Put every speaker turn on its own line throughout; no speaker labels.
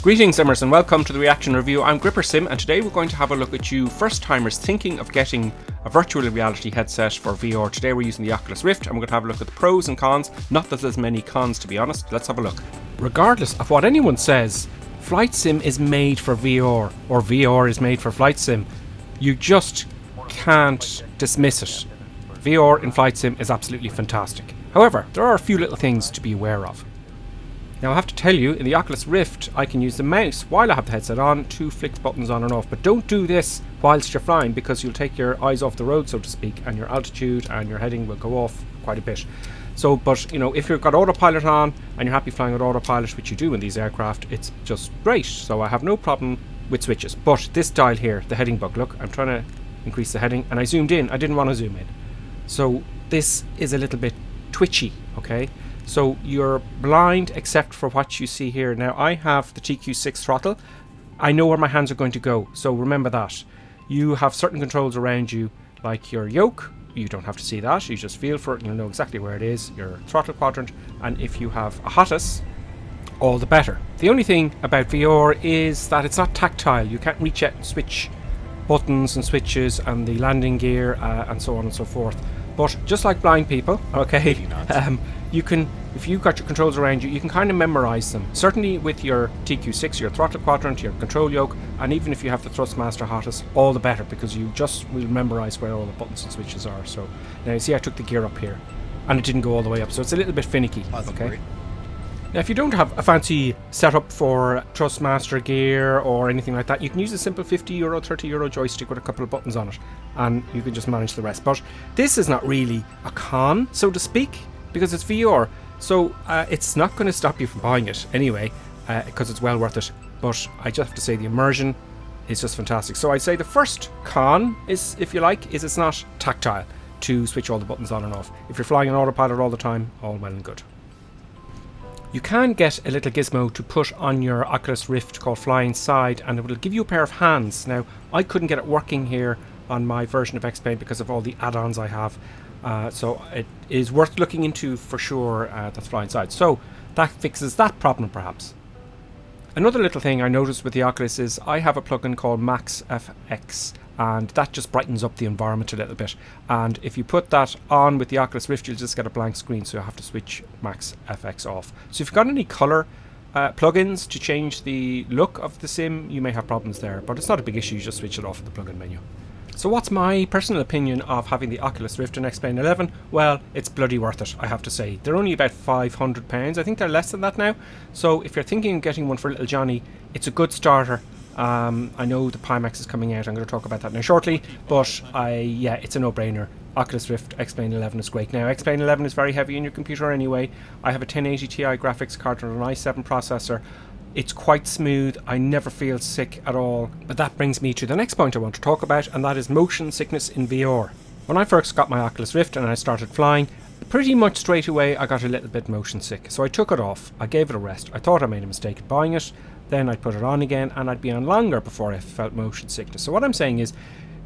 Greetings Simmers and welcome to the reaction review. I'm GripperSim and today we're going to have a look at you first timers thinking of getting a virtual reality headset for VR. Today we're using the Oculus Rift and we're going to have a look at the pros and cons. Not that there's many cons, to be honest. Let's have a look. Regardless of what anyone says, Flight Sim is made for VR, or VR is made for Flight Sim. You just can't dismiss it. VR in Flight Sim is absolutely fantastic. However, there are a few little things to be aware of. Now I have to tell you, in the Oculus Rift I can use the mouse while I have the headset on to flick buttons on and off, but don't do this whilst you're flying because you'll take your eyes off the road, so to speak, and your altitude and your heading will go off quite a bit. So, but you know, if you've got autopilot on and you're happy flying with autopilot, which you do in these aircraft, it's just great. So I have no problem with switches. But this dial here, the heading bug, look, I'm trying to increase the heading and I zoomed in, I didn't want to zoom in. So this is a little bit twitchy, okay? So you're blind except for what you see here. Now I have the TQ6 throttle. I know where my hands are going to go, so remember that. You have certain controls around you, like your yoke. You don't have to see that, you just feel for it and you'll know exactly where it is. Your throttle quadrant, and if you have a Hotas, all the better. The only thing about VR is that it's not tactile. You can't reach out and switch buttons and switches and the landing gear and so on and so forth. But just like blind people, okay, you can, if you've got your controls around you, you can kind of memorize them. Certainly with your TQ6, your throttle quadrant, your control yoke, and even if you have the Thrustmaster Hotas, all the better, because you just will memorize where all the buttons and switches are. So now you see I took the gear up here and it didn't go all the way up, so it's a little bit finicky. Okay. Now if you don't have a fancy setup for Thrustmaster gear or anything like that, you can use a simple €50, €30 joystick with a couple of buttons on it and you can just manage the rest. But this is not really a con, so to speak, because it's VR. So it's not going to stop you from buying it anyway, because it's well worth it. But I just have to say the immersion is just fantastic. So I'd say the first con is, if you like, is it's not tactile to switch all the buttons on and off. If you're flying on autopilot all the time, all well and good. You can get a little gizmo to put on your Oculus Rift called Fly Inside, and it will give you a pair of hands. Now, I couldn't get it working here on my version of X-Plane because of all the add-ons I have. So it is worth looking into for sure. That's Fly Inside. So that fixes that problem perhaps. Another little thing I noticed with the Oculus is I have a plugin called Max FX, and that just brightens up the environment a little bit. And if you put that on with the Oculus Rift, you'll just get a blank screen, so you have to switch Max FX off. So if you've got any color plugins to change the look of the sim, you may have problems there, but it's not a big issue. You just switch it off in the plugin menu. So what's my personal opinion of having the Oculus Rift and X-Plane 11? Well, it's bloody worth it, I have to say. They're only about £500. I think they're less than that now. So if you're thinking of getting one for little Johnny, it's a good starter. I know the Pimax is coming out. I'm going to talk about that now shortly. But yeah, it's a no-brainer. Oculus Rift X-Plane 11 is great. Now, X-Plane 11 is very heavy in your computer anyway. I have a 1080 Ti graphics card and an i7 processor. It's quite smooth. I never feel sick at all. But that brings me to the next point I want to talk about, and that is motion sickness in VR. When I first got my Oculus Rift and I started flying, pretty much straight away I got a little bit motion sick. So I took it off. I gave it a rest. I thought I made a mistake in buying it. Then I'd put it on again and I'd be on longer before I felt motion sickness. So what I'm saying is,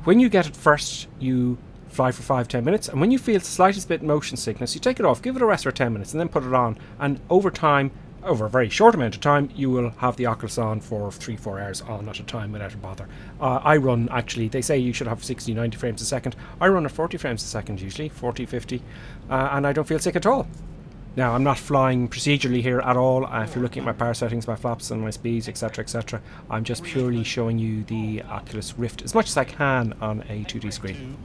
when you get it first, you fly for 5-10 minutes, and when you feel the slightest bit motion sickness, you take it off, give it a rest for 10 minutes and then put it on, and over time, over a very short amount of time, you will have the Oculus on for 3-4 hours on at a time without a bother. I run, actually, they say you should have 60-90 frames a second. I run at 40 frames a second usually, 40-50, and I don't feel sick at all. Now, I'm not flying procedurally here at all. If you're looking at my power settings, my flaps and my speeds, etc, etc, I'm just purely showing you the Oculus Rift as much as I can on a 2D screen.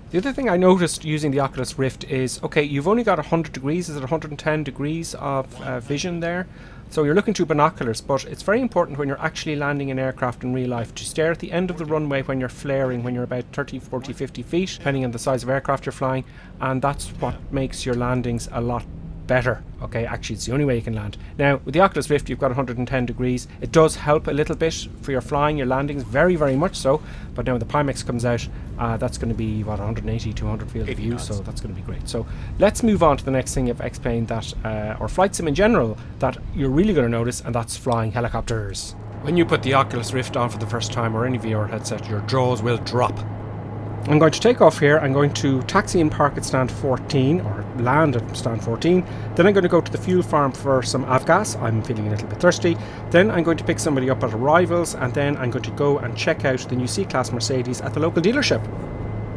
The other thing I noticed using the Oculus Rift is, okay, you've only got 100 degrees, is it 110 degrees of vision there? So you're looking through binoculars, but it's very important when you're actually landing an aircraft in real life to stare at the end of the runway when you're flaring, when you're about 30, 40, 50 feet, depending on the size of aircraft you're flying, and that's what makes your landings a lot better. Okay, actually it's the only way you can land. Now with the Oculus Rift you've got 110 degrees. It does help a little bit for your flying, your landings, very very much so, but now when the Pimax comes out, that's going to be what, 180, 200 field of view, so that's going to be great. So let's move on to the next thing of X-Plane that, or Flight Sim in general, that you're really going to notice, and that's flying helicopters. When you put the Oculus Rift on for the first time, or any VR headset, your jaws will drop. I'm going to take off here. I'm going to taxi and park at stand 14, or land at stand 14. Then I'm going to go to the fuel farm for some avgas. I'm feeling a little bit thirsty. Then I'm going to pick somebody up at arrivals, and then I'm going to go and check out the new C-Class Mercedes at the local dealership.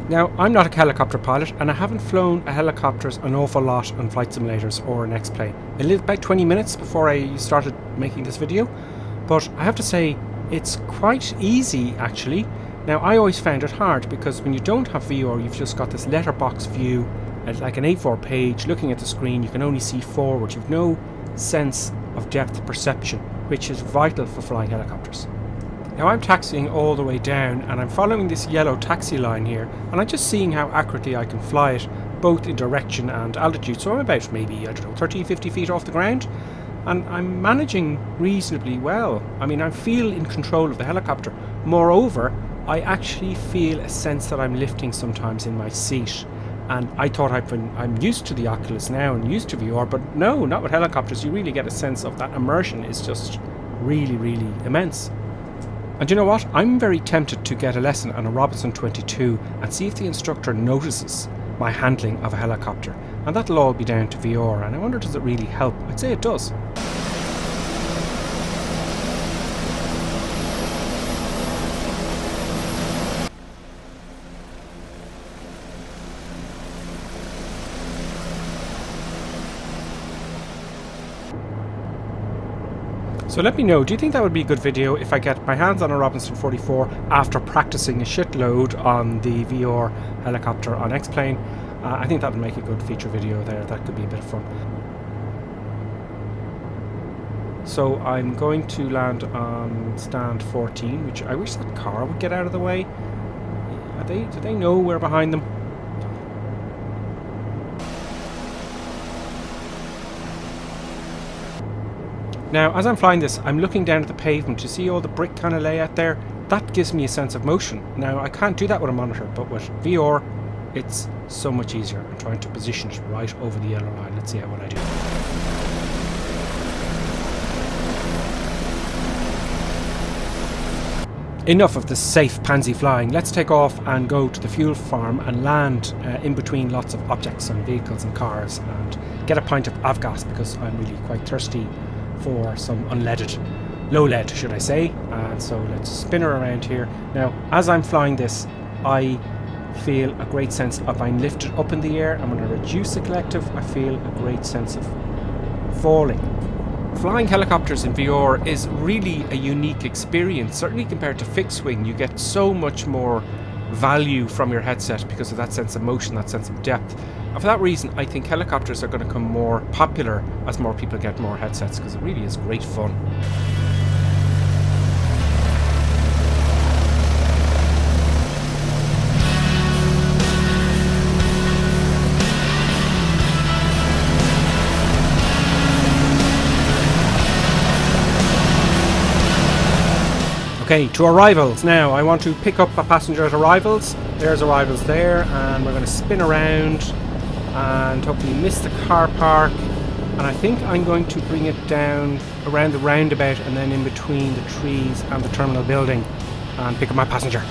Now, I'm not a helicopter pilot, and I haven't flown a helicopters an awful lot on flight simulators or an X-plane. It lived about 20 minutes before I started making this video, but I have to say it's quite easy actually. Now, I always found it hard because when you don't have VR, you've just got this letterbox view, like an A4 page, looking at the screen. You can only see forward. You've no sense of depth perception, which is vital for flying helicopters. Now, I'm taxiing all the way down, and I'm following this yellow taxi line here, and I'm just seeing how accurately I can fly it, both in direction and altitude. So I'm about maybe, 30, 50 feet off the ground, and I'm managing reasonably well. I mean, I feel in control of the helicopter. Moreover, I actually feel a sense that I'm lifting sometimes in my seat, and I thought I'm used to the Oculus now and used to VR, but no, not with helicopters. You really get a sense of that immersion is just really, really immense. And you know what? I'm very tempted to get a lesson on a Robinson 22 and see if the instructor notices my handling of a helicopter, and that'll all be down to VR, and I wonder, does it really help? I'd say it does. So let me know, do you think that would be a good video if I get my hands on a Robinson 44 after practicing a shitload on the VR helicopter on X-plane? I think that would make a good feature video there. That could be a bit of fun. So I'm going to land on stand 14, which I wish that car would get out of the way. Do they know we're behind them? Now, as I'm flying this, I'm looking down at the pavement. You see all the brick kind of layout there? That gives me a sense of motion. Now, I can't do that with a monitor, but with VR, it's so much easier. I'm trying to position it right over the yellow line. Let's see what I do. Enough of this safe pansy flying. Let's take off and go to the fuel farm and land in between lots of objects and vehicles and cars and get a pint of avgas because I'm really quite thirsty for some unleaded, low lead should I say. And so let's spin her around here. Now, as I'm flying this, I feel a great sense of being lifted up in the air. I'm going to reduce the collective. I feel a great sense of falling. Flying helicopters in VR is really a unique experience. Certainly compared to fixed wing, you get so much more value from your headset because of that sense of motion, that sense of depth. And for that reason, I think helicopters are going to become more popular as more people get more headsets, because it really is great fun. Okay, to arrivals. Now, I want to pick up a passenger at arrivals. There's arrivals there, and we're going to spin around and hopefully miss the car park. And I think I'm going to bring it down around the roundabout and then in between the trees and the terminal building and pick up my passenger.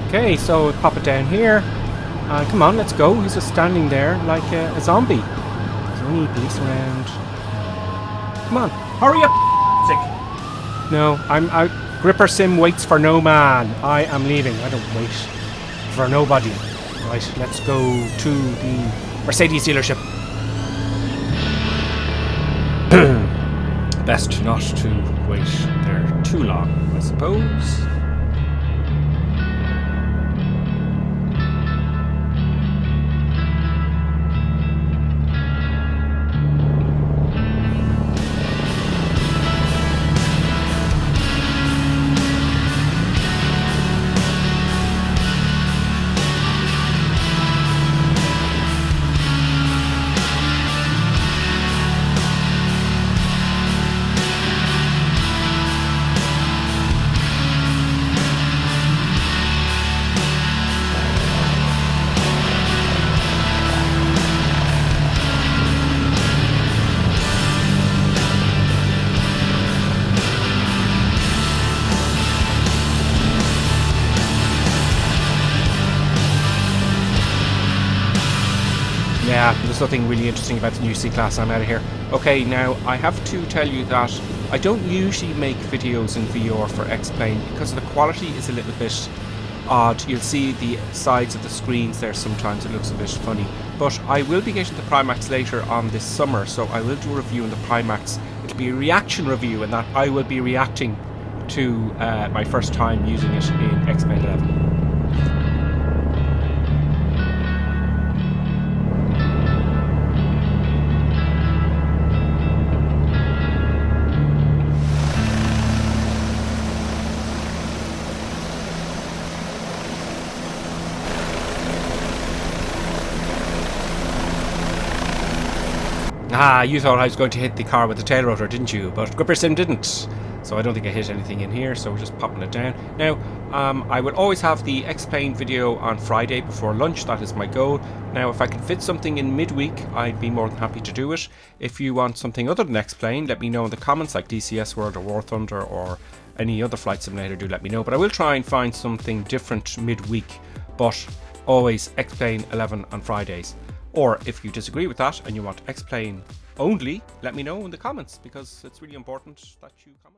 Okay, so pop it down here. Come on, let's go. He's just standing there like a zombie. There's only police around. Come on, hurry up! Sick. No, I'm out. GripperSim waits for no man. I am leaving. I don't wait for nobody. Right, let's go to the Mercedes dealership. Best not to wait there too long, I suppose. there's nothing really interesting about the new C-Class. I'm out of here. Okay, now I have to tell you that I don't usually make videos in VR for X-Plane because the quality is a little bit odd. You'll see the sides of the screens there sometimes, it looks a bit funny. But I will be getting the Primax later on this summer, so I will do a review on the Primax. It'll be a reaction review, and that I will be reacting to my first time using it in X-Plane 11. Ah, you thought I was going to hit the car with the tail rotor, didn't you? But GripperSim didn't. So I don't think I hit anything in here, so we're just popping it down. Now, I will always have the X-Plane video on Friday before lunch. That is my goal. Now, if I can fit something in midweek, I'd be more than happy to do it. If you want something other than X-Plane, let me know in the comments, like DCS World or War Thunder or any other flight simulator, do let me know. But I will try and find something different midweek, but always X-Plane 11 on Fridays. Or if you disagree with that and you want X-Plane only, let me know in the comments, because it's really important that you comment.